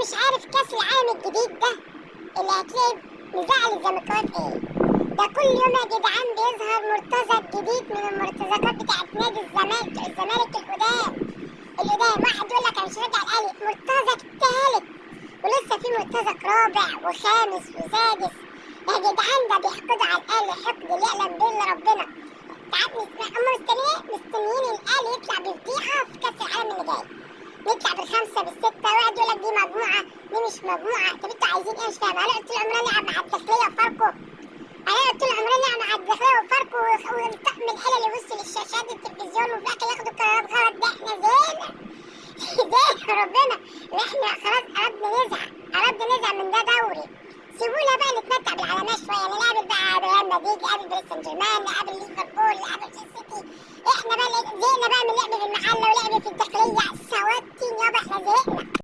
مش عارف كاس العالم الجديد ده اللي هتلاقي مزعل الزملكاويه في ايه؟ ده كل يوم يا جدعان بيظهر مرتزق جديد من المرتزقات بتاعت نادي الزمالك القدام. واحد يقول لك انا مش راجع الاهلي، مرتزق تالت ولسه في مرتزق رابع وخامس وسادس. يا جدعان ده بيحقدوا على الاهلي حقد لا يعلم به الا ربنا. تعال نسمع هم مستنيين الاهلي يطلع بفضيحه في كاس العالم اللي جاي، نطلع بالخمسه بالسته. واحد يقول لك دي مجموعه دي مش مجموعه. طب انتوا عايزين ايه؟ مش فاهم. هنقعد طول عمرنا نلعب مع الداخليه وفاركو؟ هنقعد طول عمرنا نلعب مع الداخليه وفاركو والطقم الحلو اللي يبص للشاشات التلفزيون وفي الاخر ياخدوا قرارات غلط؟ ده احنا زهقنا زهق ربنا. احنا خلاص قربنا نزهق من ده دوري. سيبونا بقى نتمتع بالعلامات شويه، نقابل بقى ريال مدريد، نقابل باريس سان جيرمان، نقابل ليفربول، نقابل السيتي. احنا بقى زهقنا بقى من لعب في المحله ولعب في الداخليه. سواتين يابا احنا زهقنا.